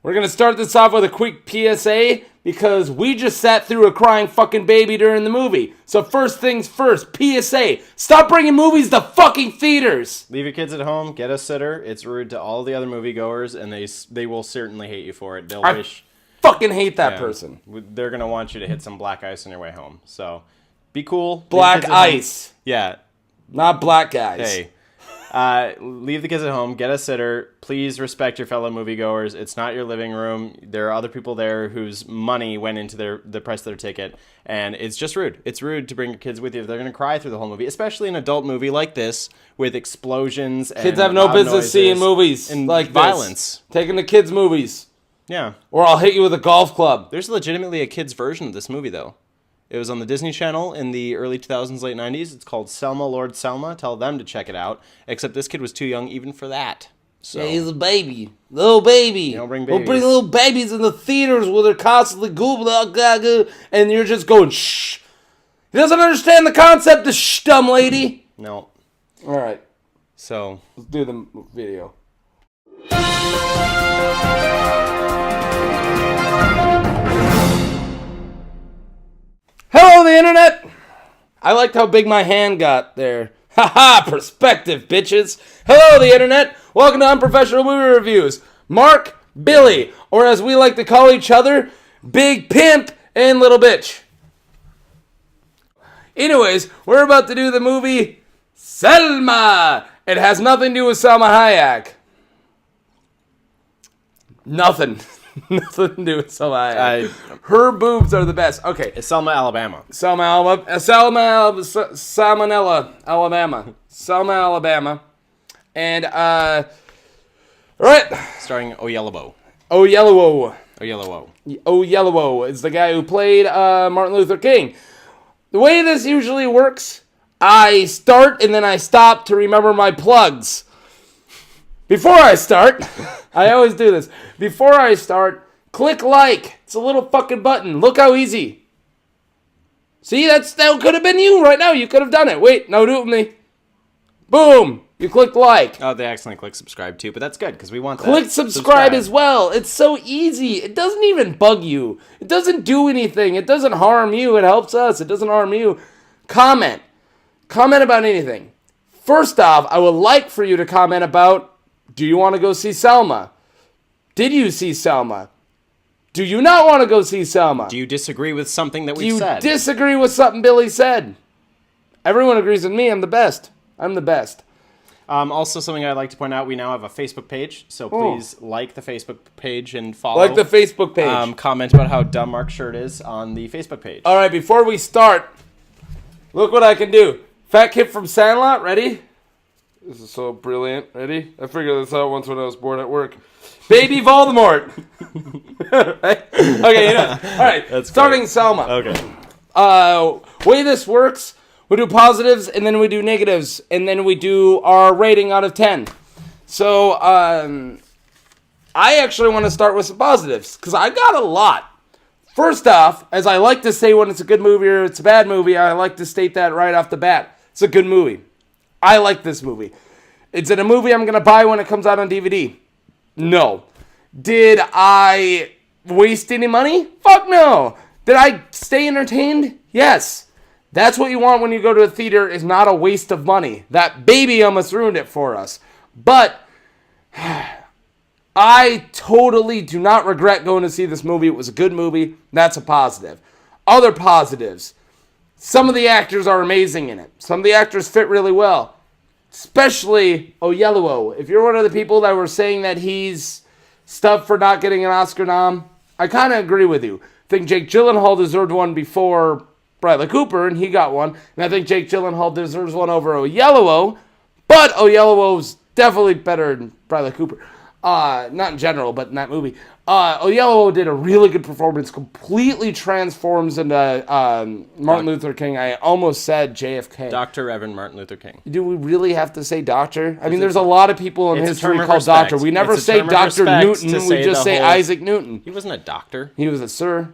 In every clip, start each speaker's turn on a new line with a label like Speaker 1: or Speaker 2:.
Speaker 1: We're going to start this off with a quick PSA because we just sat through a crying fucking baby during the movie. So first things first, PSA. Stop bringing movies to fucking theaters.
Speaker 2: Leave your kids at home. Get a sitter. It's rude to all the other moviegoers, and they will certainly hate you for it.
Speaker 1: I fucking hate that person.
Speaker 2: They're going to want you to hit some black ice on your way home. So be cool.
Speaker 1: Black ice.
Speaker 2: Yeah.
Speaker 1: Not black guys.
Speaker 2: Hey. Leave the kids at home. Get a sitter. Please respect your fellow moviegoers. It's not your living room. There are other people there whose money went into the price of their ticket, and it's just rude. It's rude to bring your kids with you if they're going to cry through the whole movie, especially an adult movie like this with explosions.
Speaker 1: Kids have no business seeing movies
Speaker 2: and
Speaker 1: like
Speaker 2: violence.
Speaker 1: Taking the kids' movies.
Speaker 2: Yeah.
Speaker 1: Or I'll hit you with a golf club.
Speaker 2: There's legitimately a kids' version of this movie, though. It was on the Disney Channel in the early 2000s, late 90s. It's called Selma, Lord Selma. Tell them to check it out. Except this kid was too young even for that. So
Speaker 1: yeah, he's a baby. Little baby.
Speaker 2: You don't bring babies.
Speaker 1: Don't bring little babies in the theaters where they're constantly googling, and you're just going, shh. He doesn't understand the concept of shh, dumb lady.
Speaker 2: No.
Speaker 1: All right.
Speaker 2: So.
Speaker 1: Let's do the video. Hello, the internet! I liked how big my hand got there. Haha, perspective, bitches! Hello, the internet! Welcome to Unprofessional Movie Reviews. Mark, Billy, or as we like to call each other, Big Pimp and Little Bitch. Anyways, we're about to do the movie Selma! It has nothing to do with Selma Hayek. Nothing. Nothing to do with Selma Hayek. Her boobs are the best. Okay.
Speaker 2: It's Selma, Alabama.
Speaker 1: Salmonella, Alabama. Selma, Alabama. And, alright.
Speaker 2: Starring Oyelowo.
Speaker 1: Oyelowo is the guy who played Martin Luther King. The way this usually works, I start and then I stop to remember my plugs. Before I start, I always do this. Before I start, click like. It's a little fucking button. Look how easy. See, that could have been you right now. You could have done it. Wait, no, do it with me. Boom. You clicked like.
Speaker 2: Oh, they accidentally clicked subscribe too, but that's good because we want that.
Speaker 1: Click subscribe as well. It's so easy. It doesn't even bug you. It doesn't do anything. It doesn't harm you. It helps us. It doesn't harm you. Comment. Comment about anything. First off, I would like for you to comment about, do you want to go see Selma? Did you see Selma? Do you not want to go see Selma?
Speaker 2: Do you disagree with something that we
Speaker 1: Do
Speaker 2: said?
Speaker 1: you disagree with something Billy said? Everyone agrees with me. I'm the best. I'm the best.
Speaker 2: Also, something I'd like to point out, we now have a Facebook page, so please like the Facebook page and follow.
Speaker 1: Like the Facebook page.
Speaker 2: Comment about how dumb Mark's shirt is on the Facebook page.
Speaker 1: All right, before we start, look what I can do. Fat Kid from Sandlot, ready? This is so brilliant. Ready? I figured this out once when I was bored at work. Baby Voldemort. Okay, enough. All right,
Speaker 2: that's
Speaker 1: starting
Speaker 2: great.
Speaker 1: Selma.
Speaker 2: Okay.
Speaker 1: Way this works, we do positives, and then we do negatives, and then we do our rating out of 10. So, I actually want to start with some positives, because I got a lot. First off, as I like to say when it's a good movie or it's a bad movie, I like to state that right off the bat. It's a good movie. I like this movie. Is it a movie I'm going to buy when it comes out on DVD? No. Did I waste any money? Fuck no. Did I stay entertained? Yes. That's what you want when you go to a theater, is not a waste of money. That baby almost ruined it for us. But I totally do not regret going to see this movie. It was a good movie. That's a positive. Other positives. Some of the actors are amazing in it. Some of the actors fit really well. Especially Oyelowo. If you're one of the people that were saying that he's stuffed for not getting an Oscar nom, I kind of agree with you. I think Jake Gyllenhaal deserved one before Bradley Cooper, and he got one. And I think Jake Gyllenhaal deserves one over Oyelowo, but Oyelowo's definitely better than Bradley Cooper. Not in general, but in that movie. Oyelowo did a really good performance, completely transforms into Martin Luther King. I almost said JFK.
Speaker 2: Dr. Reverend Martin Luther King.
Speaker 1: Do we really have to say doctor? I mean, there's a lot of people in history called
Speaker 2: respect.
Speaker 1: doctor. We never say Dr. Newton, we just say Isaac Newton.
Speaker 2: He wasn't a doctor.
Speaker 1: He was a sir.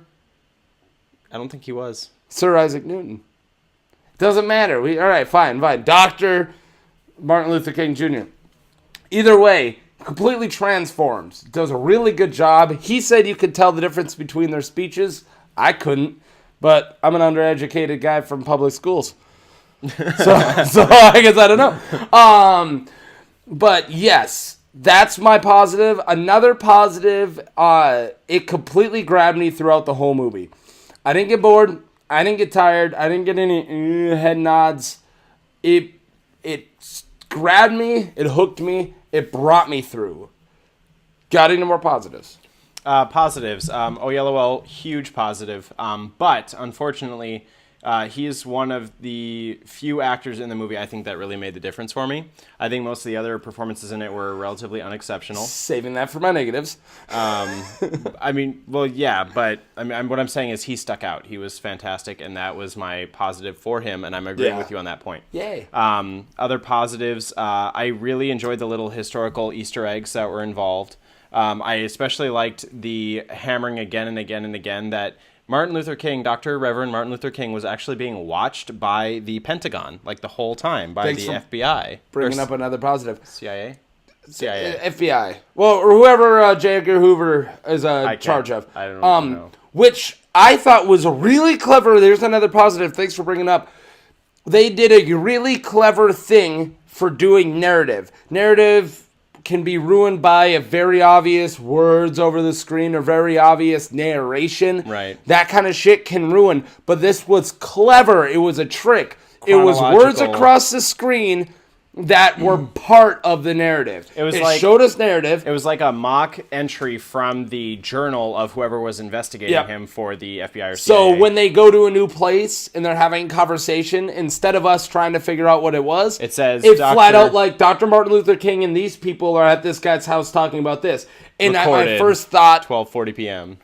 Speaker 2: I don't think he was.
Speaker 1: Sir Isaac Newton. Doesn't matter. All right, fine. Dr. Martin Luther King Jr. Either way, completely transforms. Does a really good job. He said you could tell the difference between their speeches. I couldn't, but I'm an undereducated guy from public schools. So I guess I don't know. But yes, that's my positive. Another positive, it completely grabbed me throughout the whole movie. I didn't get bored. I didn't get tired. I didn't get any head nods. It grabbed me. It hooked me. It brought me through. Got any more positives?
Speaker 2: Positives. Oyelowo, huge positive. But unfortunately, he is one of the few actors in the movie I think that really made the difference for me. I think most of the other performances in it were relatively unexceptional.
Speaker 1: Saving that for my negatives.
Speaker 2: I mean, well, yeah, but what I'm saying is he stuck out. He was fantastic, and that was my positive for him, and I'm agreeing with you on that point.
Speaker 1: Yay.
Speaker 2: Other positives, I really enjoyed the little historical Easter eggs that were involved. I especially liked the hammering again and again and again that Martin Luther King, Dr. Reverend Martin Luther King, was actually being watched by the Pentagon, like the whole time, by the FBI.
Speaker 1: Bringing up another positive.
Speaker 2: CIA?
Speaker 1: FBI. Well, or whoever J. Edgar Hoover is in charge of.
Speaker 2: I don't know.
Speaker 1: Which I thought was really clever. There's another positive. Thanks for bringing up. They did a really clever thing for doing narrative. Narrative can be ruined by a very obvious words over the screen or very obvious narration.
Speaker 2: Right.
Speaker 1: That kind of shit can ruin. But this was clever. It was a trick. It was words across the screen that were part of the narrative. It showed us narrative.
Speaker 2: It was like a mock entry from the journal of whoever was investigating him for the FBI or CIA.
Speaker 1: So when they go to a new place and they're having conversation, instead of us trying to figure out what it was,
Speaker 2: it says
Speaker 1: flat out like Dr. Martin Luther King and these people are at this guy's house talking about this. And my first thought,
Speaker 2: 12:40 p.m.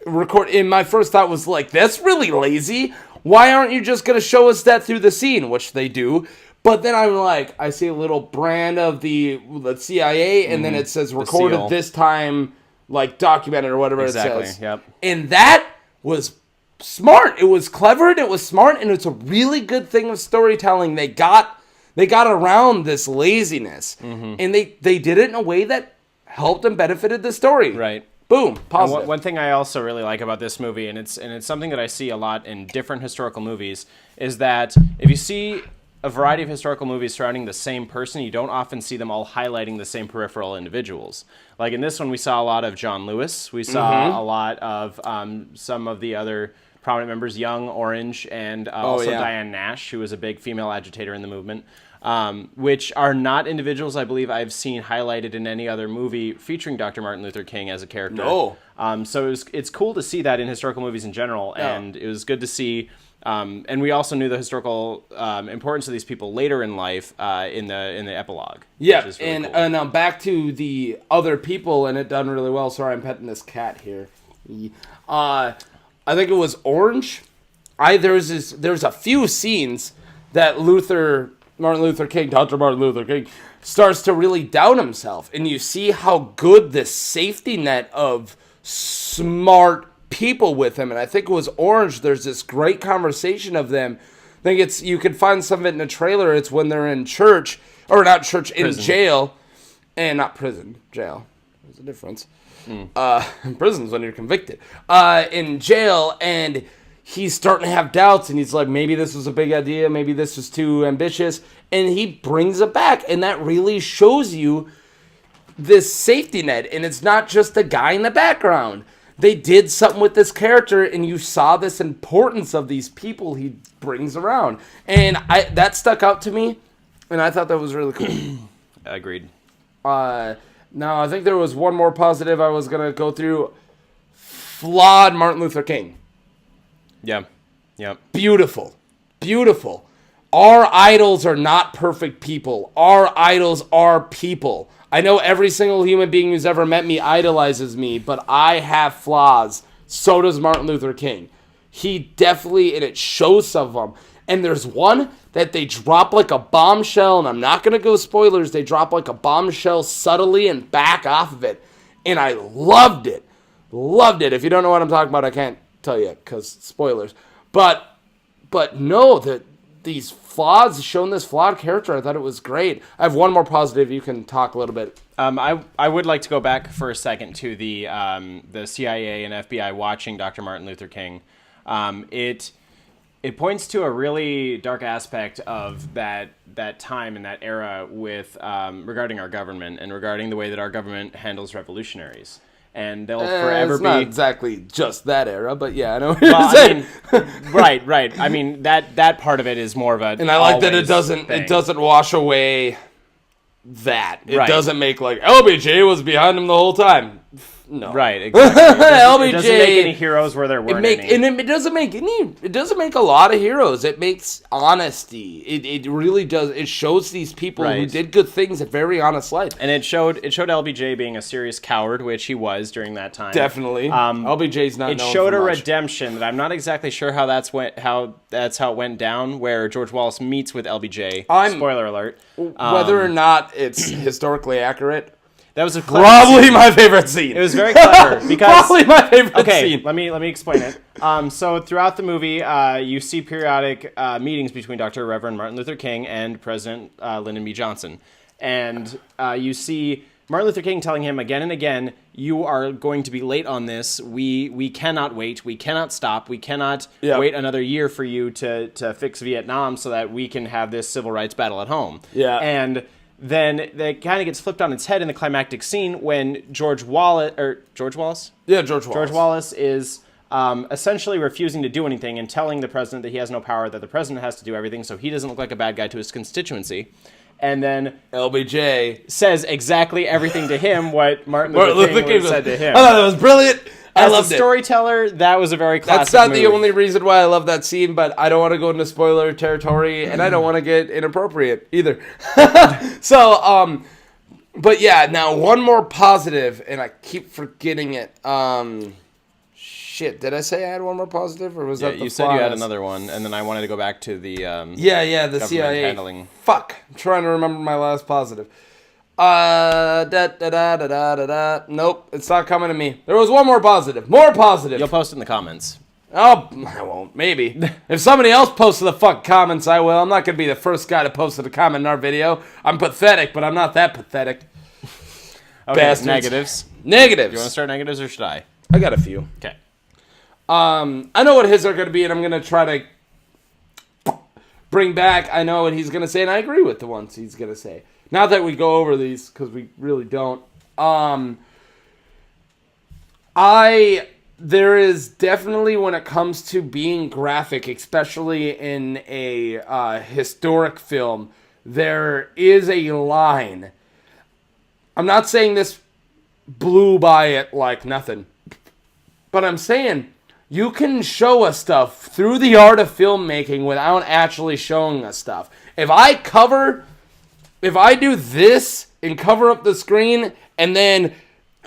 Speaker 1: And my first thought was like, that's really lazy. Why aren't you just going to show us that through the scene, which they do? But then I'm like, I see a little brand of the CIA, and then it says recorded this time, like documented or whatever it says.
Speaker 2: Yep.
Speaker 1: And that was smart. It was clever, and it was smart, and it's a really good thing of storytelling. They got around this laziness, and they did it in a way that helped and benefited the story.
Speaker 2: Right.
Speaker 1: Boom. Positive.
Speaker 2: One thing I also really like about this movie, and it's something that I see a lot in different historical movies, is that if you see a variety of historical movies surrounding the same person, you don't often see them all highlighting the same peripheral individuals. Like in this one, we saw a lot of John Lewis. We saw a lot of some of the other prominent members, Young, Orange, and also Diane Nash, who was a big female agitator in the movement, which are not individuals I believe I've seen highlighted in any other movie featuring Dr. Martin Luther King as a character.
Speaker 1: No.
Speaker 2: So it's cool to see that in historical movies in general, and it was good to see. And we also knew the historical importance of these people later in life in the epilogue.
Speaker 1: Yeah,
Speaker 2: which is really cool.
Speaker 1: And back to the other people, and it done really well. Sorry, I'm petting this cat here. I think it was Orange. There's a few scenes that Martin Luther King, Dr. Martin Luther King, starts to really doubt himself, and you see how good this safety net of smart people with him. And I think it was Orange. There's this great conversation of them. I think you can find some of it in the trailer. It's when they're in church, or not church, in jail, and not prison, jail. There's a difference. Prison's when you're convicted. In jail, and he's starting to have doubts, and he's like, maybe this was a big idea, maybe this was too ambitious, and he brings it back, and that really shows you this safety net, and it's not just a guy in the background. They did something with this character, and you saw this importance of these people he brings around. And that stuck out to me, and I thought that was really cool.
Speaker 2: Agreed.
Speaker 1: Now, I think there was one more positive I was going to go through. Flawed Martin Luther King.
Speaker 2: Yeah. Yep.
Speaker 1: Beautiful. Beautiful. Our idols are not perfect people. Our idols are people. I know every single human being who's ever met me idolizes me, but I have flaws. So does Martin Luther King. He definitely, and it shows some of them. And there's one that they drop like a bombshell, and I'm not going to go spoilers. They drop like a bombshell subtly and back off of it. And I loved it. Loved it. If you don't know what I'm talking about, I can't tell you because spoilers. But no, these flaws, shown this flawed character. I thought it was great. I have one more positive. You can talk a little bit.
Speaker 2: I would like to go back for a second to the CIA and FBI watching Dr. Martin Luther King. It points to a really dark aspect of that time and that era with regarding our government and regarding the way that our government handles revolutionaries. And they'll forever
Speaker 1: it's
Speaker 2: be
Speaker 1: not exactly just that era, but yeah, I know what you're saying.
Speaker 2: Right. I mean that part of it is more of a
Speaker 1: and I like that it doesn't wash away that. It doesn't make like LBJ was behind him the whole time. No.
Speaker 2: Right, exactly.
Speaker 1: LBJ
Speaker 2: it doesn't make any heroes where there weren't any.
Speaker 1: And it doesn't make a lot of heroes. It makes honesty. It really does. It shows these people who did good things a very honest life.
Speaker 2: And it showed LBJ being a serious coward, which he was during that time.
Speaker 1: Definitely. LBJ's not known for much. It showed
Speaker 2: a redemption that I'm not exactly sure how that's how it went down, where George Wallace meets with LBJ. Spoiler alert.
Speaker 1: Whether or not it's historically accurate,
Speaker 2: that was
Speaker 1: probably my favorite scene.
Speaker 2: It was very clever because
Speaker 1: probably my favorite scene.
Speaker 2: Let me explain it. So throughout the movie, you see periodic meetings between Dr. Reverend Martin Luther King and President Lyndon B. Johnson, and you see Martin Luther King telling him again and again, "You are going to be late on this. We cannot wait. We cannot stop. We cannot wait another year for you to fix Vietnam so that we can have this civil rights battle at home."
Speaker 1: Yeah,
Speaker 2: and then that kind of gets flipped on its head in the climactic scene when George Wallace is essentially refusing to do anything and telling the president that he has no power, that the president has to do everything so he doesn't look like a bad guy to his constituency. And then
Speaker 1: LBJ
Speaker 2: says exactly everything to him what Martin Luther King said to him.
Speaker 1: I thought that was brilliant.
Speaker 2: As a storyteller, that was a very classic
Speaker 1: That's not
Speaker 2: move.
Speaker 1: the only reason why I love that scene, but I don't want to go into spoiler territory, and I don't want to get inappropriate either. So, but yeah, now one more positive, and I keep forgetting it. Shit, did I say I had one more positive, or was that the
Speaker 2: you said you had another one, and then I wanted to go back to the
Speaker 1: the CIA
Speaker 2: handling.
Speaker 1: Fuck, I'm trying to remember my last positive. Nope, it's not coming to me. There was one more positive. More positive.
Speaker 2: You'll post it in the comments.
Speaker 1: Oh, I won't. Maybe. If somebody else posts the fuck comments, I will. I'm not going to be the first guy to post a comment in our video. I'm pathetic, but I'm not that pathetic.
Speaker 2: Okay,
Speaker 1: Bastards.
Speaker 2: Negatives.
Speaker 1: Do
Speaker 2: you want to start negatives, or should I?
Speaker 1: I got a few.
Speaker 2: Okay.
Speaker 1: I know what his are going to be, and I'm going to try to bring back. I know what he's going to say, and I agree with the ones he's going to say. Not that we go over these, because we really don't. There is definitely, when it comes to being graphic, especially in a historic film, there is a line. I'm not saying this blew by it like nothing, but I'm saying you can show us stuff through the art of filmmaking without actually showing us stuff. If I do this and cover up the screen, and then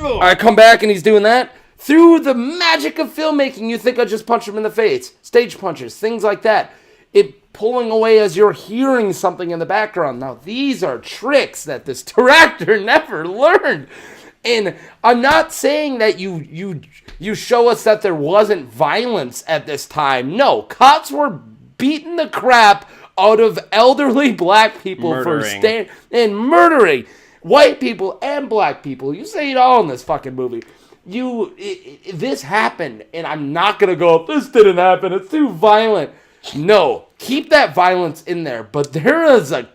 Speaker 1: I come back and he's doing that, through the magic of filmmaking, you think I just punch him in the face. Stage punches, things like that. It pulling away as you're hearing something in the background. Now, these are tricks that this director never learned. And I'm not saying that you show us that there wasn't violence at this time. No, cops were beating the crap out of elderly black people and murdering white people and black people. You say it all in this fucking movie. This happened, and I'm not gonna go, this didn't happen, it's too violent. No, keep that violence in there, but there is a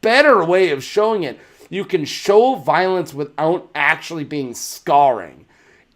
Speaker 1: better way of showing it. You can show violence without actually being scarring.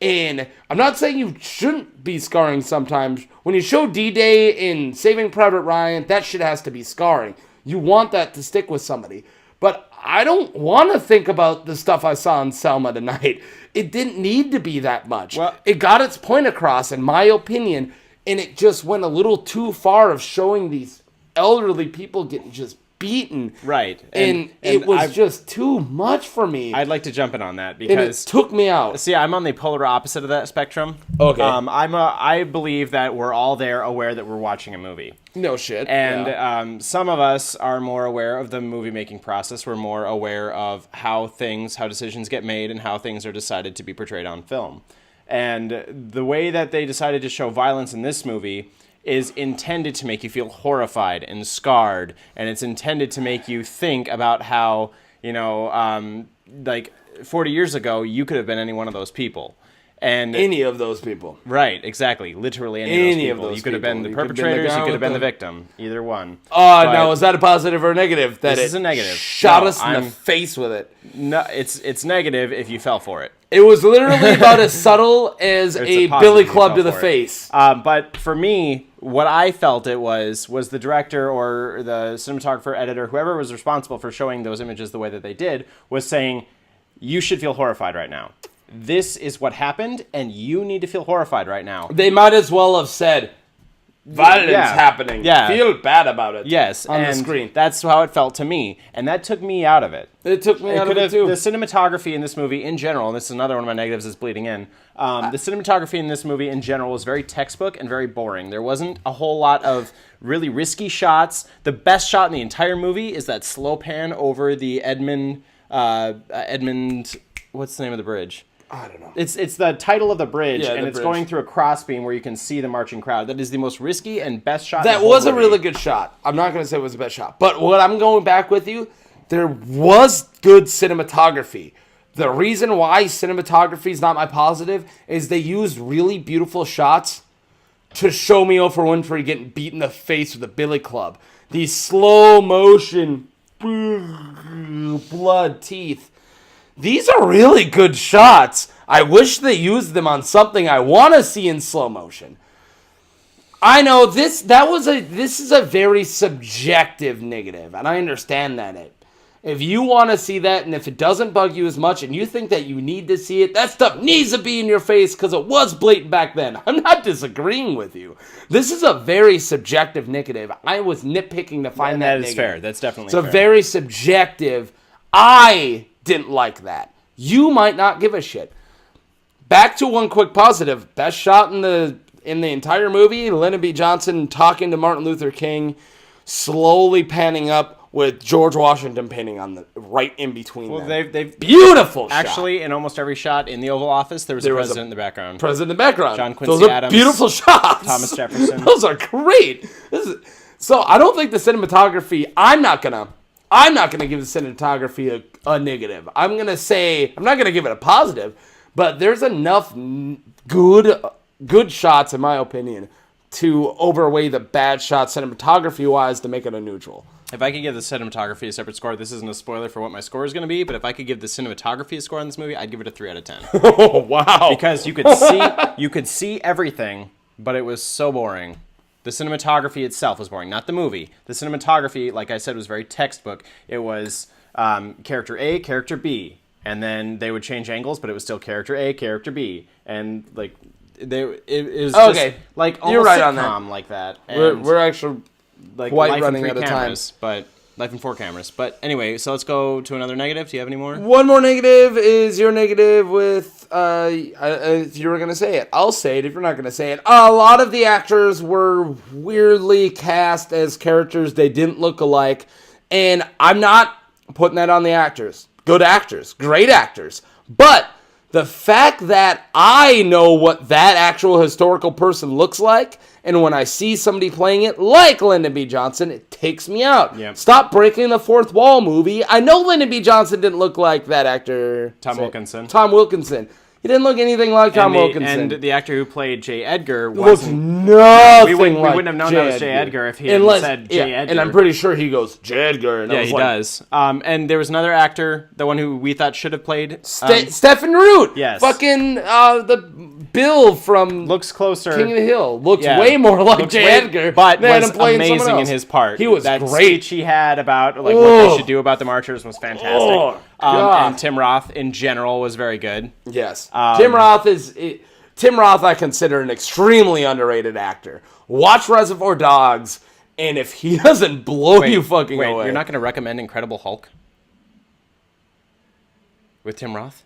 Speaker 1: And I'm not saying you shouldn't be scarring sometimes. When you show D-Day in Saving Private Ryan, that shit has to be scarring. You want that to stick with somebody. But I don't want to think about the stuff I saw in Selma tonight. It didn't need to be that much.
Speaker 2: Well,
Speaker 1: it got its point across, in my opinion, and it just went a little too far of showing these elderly people getting just beaten.
Speaker 2: Right.
Speaker 1: And it was just too much for me.
Speaker 2: I'd like to jump in on that because
Speaker 1: it took me out.
Speaker 2: See, I'm on the polar opposite of that spectrum.
Speaker 1: Okay.
Speaker 2: I believe that we're all there aware that we're watching a movie.
Speaker 1: No shit.
Speaker 2: And some of us are more aware of the movie making process. We're more aware of how decisions get made and how things are decided to be portrayed on film. And the way that they decided to show violence in this movie is intended to make you feel horrified and scarred, and it's intended to make you think about how, like 40 years ago, you could have been any one of those people. And
Speaker 1: any of those people.
Speaker 2: Right, exactly. Literally any of those people. You could have been the perpetrators, you could have been the victim. Either one.
Speaker 1: Now, is that a positive or a negative?
Speaker 2: This is a negative.
Speaker 1: Shot us in the face with it.
Speaker 2: No, it's negative if you fell for it.
Speaker 1: It was literally about as subtle as a billy club to the face.
Speaker 2: But for me, what I felt it was the director or the cinematographer, editor, whoever was responsible for showing those images the way that they did, was saying, you should feel horrified right now. This is what happened, and you need to feel horrified right now.
Speaker 1: They might as well have said, violence happening.
Speaker 2: Yeah.
Speaker 1: Feel bad about it.
Speaker 2: Yes,
Speaker 1: on the screen.
Speaker 2: That's how it felt to me, and that took me out of it.
Speaker 1: It took me out of it, too.
Speaker 2: The cinematography in this movie, in general, and this is another one of my negatives that's bleeding in, the cinematography in this movie, in general, was very textbook and very boring. There wasn't a whole lot of really risky shots. The best shot in the entire movie is that slow pan over the Edmund, what's the name of the bridge?
Speaker 1: I don't know.
Speaker 2: It's the title of the bridge, and it's going through a crossbeam where you can see the marching crowd. That is the most risky and best shot.
Speaker 1: That was a really good shot. I'm not going to say it was the best shot. But what I'm going back with you, there was good cinematography. The reason why cinematography is not my positive is they used really beautiful shots to show me Oprah Winfrey getting beat in the face with a billy club. These slow motion blood teeth. These are really good shots. I wish they used them on something I want to see in slow motion. I know this is a very subjective negative, and I understand that. If you want to see that, and if it doesn't bug you as much, and you think that you need to see it, that stuff needs to be in your face because it was blatant back then. I'm not disagreeing with you. This is a very subjective negative. I was nitpicking to find that negative.
Speaker 2: That is fair. That's definitely
Speaker 1: fair. It's a very subjective. I didn't like that. You might not give a shit. Back to one quick positive. Best shot in the entire movie, Lyndon B. Johnson talking to Martin Luther King, slowly panning up with George Washington painting on the right in between them.
Speaker 2: They've
Speaker 1: beautiful shot.
Speaker 2: Actually, in almost every shot in the Oval Office, there was a president in the background.
Speaker 1: President in the background.
Speaker 2: John Quincy
Speaker 1: Those are
Speaker 2: Adams.
Speaker 1: Beautiful shots.
Speaker 2: Thomas Jefferson.
Speaker 1: Those are great. So I don't think the cinematography. I'm not gonna give the cinematography a negative. I'm not gonna give it a positive, but there's enough good shots, in my opinion, to overweigh the bad shots cinematography-wise to make it a neutral.
Speaker 2: If I could give the cinematography a separate score, this isn't a spoiler for what my score is going to be, but if I could give the cinematography a score on this movie, I'd give it a 3 out of 10.
Speaker 1: Oh, wow.
Speaker 2: Because you could see everything, but it was so boring. The cinematography itself was boring, not the movie. The cinematography, like I said, was very textbook. It was character A, character B, and then they would change angles, but it was still character A, character B, and like it was
Speaker 1: okay.
Speaker 2: Just like almost
Speaker 1: you're right
Speaker 2: sitcom
Speaker 1: on that.
Speaker 2: Like that.
Speaker 1: And we're actually
Speaker 2: like
Speaker 1: quite
Speaker 2: life
Speaker 1: running
Speaker 2: in
Speaker 1: out of
Speaker 2: cameras,
Speaker 1: time.
Speaker 2: But life in 4 cameras. But anyway, so let's go to another negative. Do you have any more?
Speaker 1: One more negative is your negative with, if you were going to say it. I'll say it if you're not going to say it. A lot of the actors were weirdly cast as characters they didn't look alike. And I'm not putting that on the actors. Good actors. Great actors. But the fact that I know what that actual historical person looks like, and when I see somebody playing it like Lyndon B. Johnson, it takes me out.
Speaker 2: Yep.
Speaker 1: Stop breaking the fourth wall, movie. I know Lyndon B. Johnson didn't look like that actor.
Speaker 2: Tom Wilkinson.
Speaker 1: Tom Wilkinson. He didn't look anything like Tom Wilkinson.
Speaker 2: And the actor who played J. Edgar
Speaker 1: looks
Speaker 2: wasn't...
Speaker 1: nothing
Speaker 2: we wouldn't
Speaker 1: like
Speaker 2: have known
Speaker 1: J.
Speaker 2: that was J. Edgar if he hadn't said J. Edgar.
Speaker 1: And I'm pretty sure he goes, J. Edgar. And
Speaker 2: yeah, he does. And there was another actor, the one who we thought should have played...
Speaker 1: Stephen Root.
Speaker 2: Yes.
Speaker 1: Fucking the Bill from...
Speaker 2: Looks closer.
Speaker 1: King of the Hill. Looks way more like J. Edgar.
Speaker 2: But
Speaker 1: than
Speaker 2: was
Speaker 1: him playing
Speaker 2: amazing in his part.
Speaker 1: He was
Speaker 2: that
Speaker 1: great.
Speaker 2: speech he had about like what they should do about the marchers was fantastic. And Tim Roth in general was very good.
Speaker 1: Yes. Tim Roth I consider an extremely underrated actor. Watch Reservoir Dogs, and if he doesn't blow you fucking away...
Speaker 2: You're not going to recommend Incredible Hulk? With Tim Roth?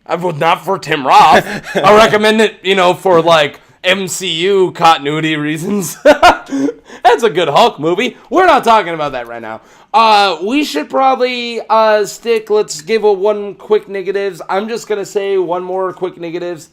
Speaker 1: Not for Tim Roth. I recommend it, for like MCU continuity reasons. That's a good Hulk movie. We're not talking about that right now. We should probably let's give one quick negatives. I'm just going to say one more quick negatives.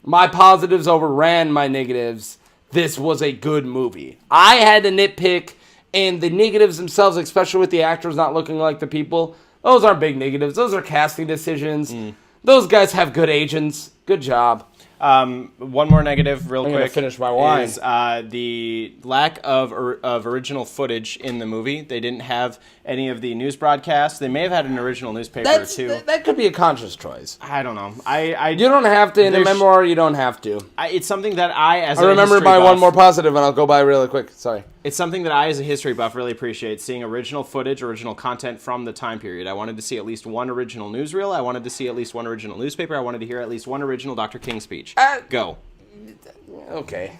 Speaker 1: My positives overran my negatives. this was a good movie. I had to nitpick, and the negatives themselves, especially with the actors not looking like the people, those aren't big negatives. Those are casting decisions. Those guys have good agents. Good job.
Speaker 2: One more negative, real quick.
Speaker 1: Finish my wine.
Speaker 2: Is the lack of original footage in the movie. They didn't have any of the news broadcasts. They may have had an original newspaper too.
Speaker 1: That could be a conscious choice.
Speaker 2: I don't know.
Speaker 1: You don't have to in a memoir. You don't have to.
Speaker 2: It's something that I
Speaker 1: remember my one more positive, and I'll go by really quick. Sorry.
Speaker 2: It's something that I, as a history buff, really appreciate, seeing original footage, original content from the time period. I wanted to see at least one original newsreel. I wanted to see at least one original newspaper. I wanted to hear at least one original Dr. King speech. Go.
Speaker 1: Okay.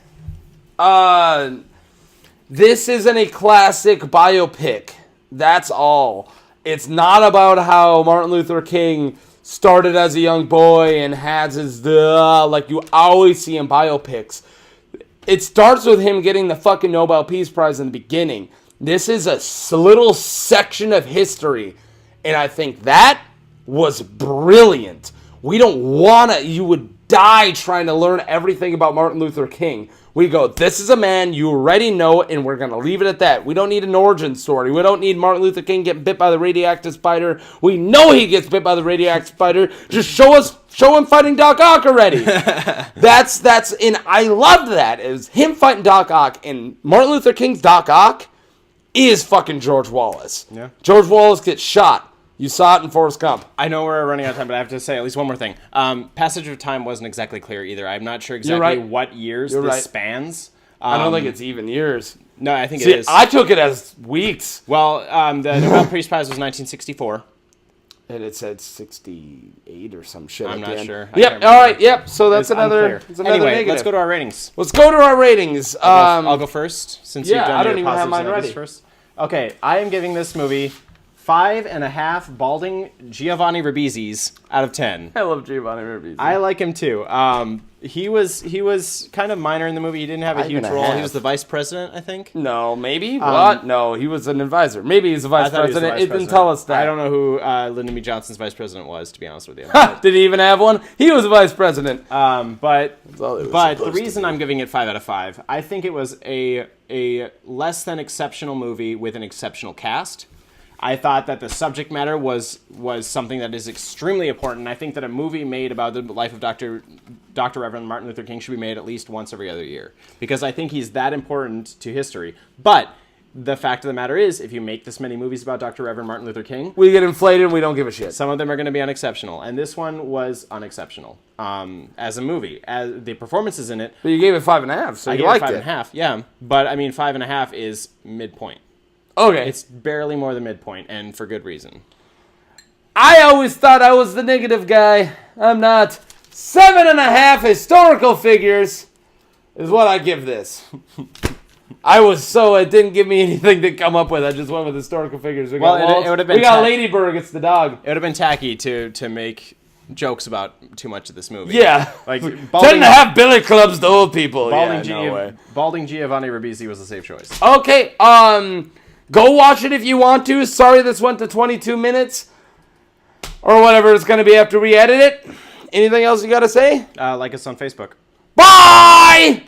Speaker 1: This isn't a classic biopic. That's all. It's not about how Martin Luther King started as a young boy and has his like you always see in biopics. It starts with him getting the fucking Nobel Peace Prize in the beginning. This is a little section of history, and I think that was brilliant. We don't want to... You would die trying to learn everything about Martin Luther King. We go, this is a man, you already know it, and we're going to leave it at that. We don't need an origin story. We don't need Martin Luther King getting bit by the radioactive spider. We know he gets bit by the radioactive spider. Just show him fighting Doc Ock already. And I loved that. It was him fighting Doc Ock, and Martin Luther King's Doc Ock is fucking George Wallace.
Speaker 2: Yeah.
Speaker 1: George Wallace gets shot. You saw it in Forrest Gump.
Speaker 2: I know we're running out of time, but I have to say at least one more thing. Passage of time wasn't exactly clear either. I'm not sure exactly what years this spans.
Speaker 1: I don't think it's even years.
Speaker 2: No, I think it is.
Speaker 1: I took it as weeks.
Speaker 2: Well, the Nobel Peace Prize was 1964.
Speaker 1: And it said 68 or some shit.
Speaker 2: I'm not sure.
Speaker 1: Yep. All right. Yep. So that's another
Speaker 2: anyway,
Speaker 1: negative.
Speaker 2: let's go to our ratings.
Speaker 1: Let's go to our ratings.
Speaker 2: I'll go first since you've done
Speaker 1: I don't
Speaker 2: your
Speaker 1: even have mine
Speaker 2: positives
Speaker 1: ready.
Speaker 2: first. Okay, I am giving this movie 5.5 balding Giovanni Ribisi's out of 10.
Speaker 1: I love Giovanni Ribisi.
Speaker 2: I like him too. He was kind of minor in the movie. He didn't have a huge role. He was the vice president, I think.
Speaker 1: No, maybe. What? No, he was an advisor. Maybe he's the vice president. It didn't tell us that.
Speaker 2: I don't know who Lyndon B. Johnson's vice president was, to be honest with you.
Speaker 1: Did he even have one? He was a vice president.
Speaker 2: But the reason I'm giving it 5 out of 5, I think it was a less than exceptional movie with an exceptional cast. I thought that the subject matter was something that is extremely important. I think that a movie made about the life of Dr. Reverend Martin Luther King should be made at least once every other year, because I think he's that important to history. But the fact of the matter is, if you make this many movies about Dr. Reverend Martin Luther King,
Speaker 1: we get inflated and we don't give a shit.
Speaker 2: Some of them are going to be unexceptional, and this one was unexceptional as a movie. As the performances in it,
Speaker 1: but you gave it 5.5, so you liked it.
Speaker 2: 5.5, yeah. But I mean, 5.5 is midpoint.
Speaker 1: Okay.
Speaker 2: It's barely more than midpoint, and for good reason.
Speaker 1: I always thought I was the negative guy. I'm not. 7.5 historical figures is what I give this. It didn't give me anything to come up with. I just went with historical figures. We got Ladybird, it's the dog.
Speaker 2: It would have been tacky to make jokes about too much of this movie.
Speaker 1: Yeah.
Speaker 2: Like
Speaker 1: 10.5 billy clubs to old people.
Speaker 2: Balding Giovanni Ribisi was a safe choice.
Speaker 1: Okay, go watch it if you want to. Sorry this went to 22 minutes. Or whatever it's going to be after we edit it. Anything else you got to say?
Speaker 2: Like us on Facebook.
Speaker 1: Bye!